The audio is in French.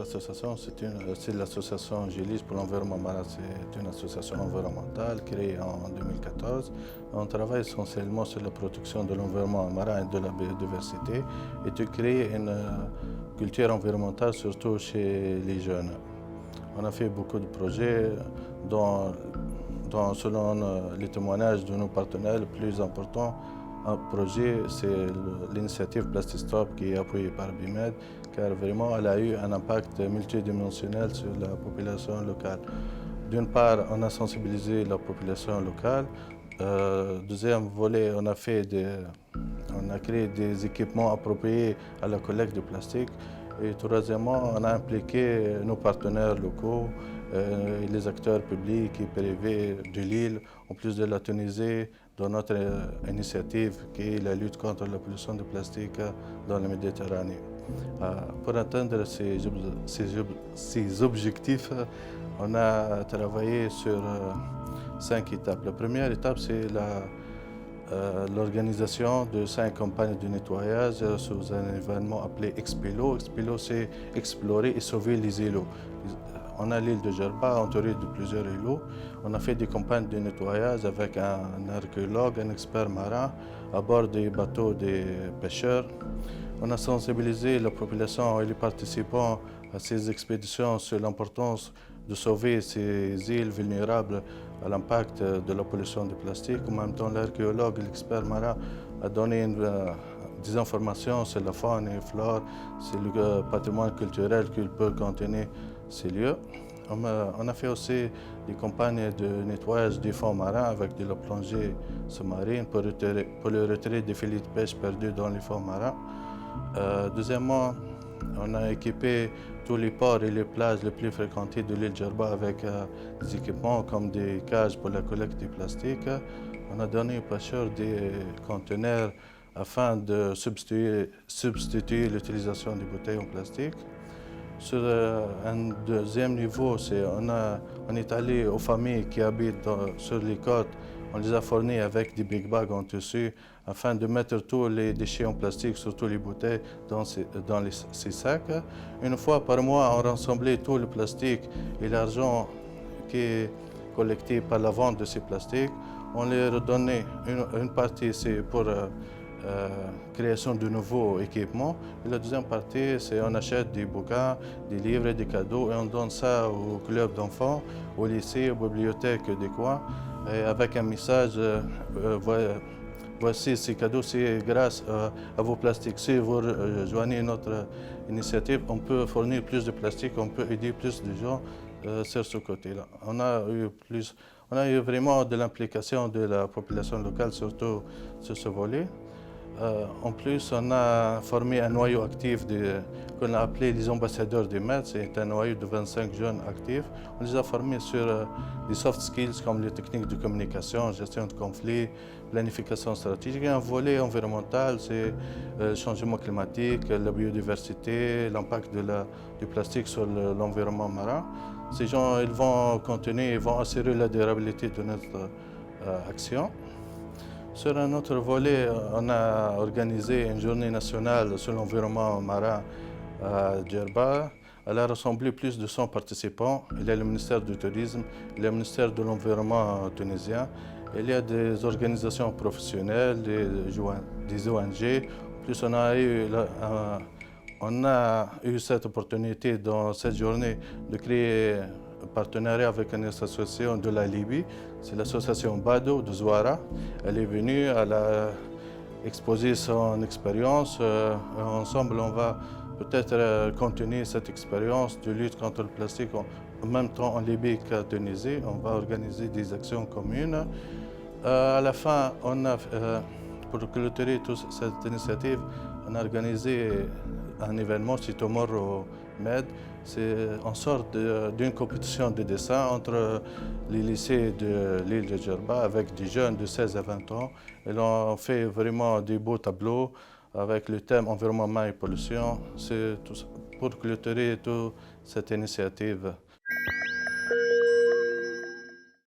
association, c'est l'association Gélis pour l'environnement marin. C'est une association environnementale créée en 2014. On travaille essentiellement sur la protection de l'environnement marin et de la biodiversité et de créer une culture environnementale, surtout chez les jeunes. On a fait beaucoup de projets selon les témoignages de nos partenaires, le plus important projet, c'est l'initiative Plastic-Stop qui est appuyée par BIMED, car vraiment elle a eu un impact multidimensionnel sur la population locale. D'une part, on a sensibilisé la population locale. Deuxième volet, on a créé des équipements appropriés à la collecte de plastique. Et troisièmement, on a impliqué nos partenaires locaux, les acteurs publics et privés de l'île, en plus de la Tunisie, dans notre initiative qui est la lutte contre la pollution de plastique dans la Méditerranée. Pour atteindre ces objectifs, on a travaillé sur 5 étapes. La première étape, c'est l'organisation de 5 campagnes de nettoyage sous un événement appelé Expilo. Expilo, c'est explorer et sauver les îlots. On a l'île de Djerba, entourée de plusieurs îlots. On a fait des campagnes de nettoyage avec un archéologue, un expert marin, à bord des bateaux des pêcheurs. On a sensibilisé la population et les participants à ces expéditions sur l'importance de sauver ces îles vulnérables à l'impact de la pollution du plastique. En même temps, l'archéologue et l'expert marin a donné des informations sur la faune et la flore, sur le patrimoine culturel qu'il peut contenir ces lieux. On a fait aussi des campagnes de nettoyage des fonds marins avec de la plongée sous-marine pour le retrait des filets de pêche perdus dans les fonds marins. Deuxièmement, on a équipé tous les ports et les plages les plus fréquentées de l'île Djerba avec des équipements comme des cages pour la collecte des plastiques. On a donné aux pêcheurs des conteneurs afin de substituer l'utilisation des bouteilles en plastique. Sur un deuxième niveau, on est allé aux familles qui habitent sur les côtes. On les a fournis avec des big bags en tissu afin de mettre tous les déchets en plastique, surtout les bouteilles, dans ces sacs. Une fois par mois, on rassemblait tout le plastique et l'argent qui est collecté par la vente de ces plastiques. On les redonnait. Une partie, c'est pour création de nouveaux équipements. Et la deuxième partie, c'est on achète des bouquins, des livres et des cadeaux et on donne ça aux clubs d'enfants, au lycée, aux bibliothèques des coins, et avec un message voici ces cadeaux, c'est grâce à vos plastiques. Si vous rejoignez notre initiative, on peut fournir plus de plastique, on peut aider plus de gens sur ce côté-là. On a eu vraiment de l'implication de la population locale, surtout sur ce volet. En plus, on a formé un noyau actif qu'on a appelé les ambassadeurs des maîtres. C'est un noyau de 25 jeunes actifs. On les a formés sur des soft skills comme les techniques de communication, gestion de conflits, planification stratégique. Et un volet environnemental, c'est le changement climatique, la biodiversité, l'impact du plastique sur l'environnement marin. Ces gens, ils vont assurer la durabilité de notre action. Sur un autre volet, on a organisé une journée nationale sur l'environnement marin à Djerba. Elle a rassemblé plus de 100 participants. Il y a le ministère du Tourisme, le ministère de l'Environnement tunisien. Il y a des organisations professionnelles, des ONG. En plus, on a eu cette opportunité dans cette journée de créer un partenariat avec une association de la Libye. C'est l'association Bado de Zouara. Elle est venue, elle a exposé son expérience. Ensemble, on va peut-être continuer cette expérience de lutte contre le plastique en même temps en Libye qu'à Tunisie. On va organiser des actions communes. À la fin, pour clôturer toute cette initiative, on a organisé un événement, c'est Tomorrow Med. C'est en sorte d'une compétition de dessin entre les lycées de l'île de Djerba avec des jeunes de 16 à 20 ans. Ils ont fait vraiment des beaux tableaux avec le thème environnement et pollution. C'est pour clôturer toute cette initiative.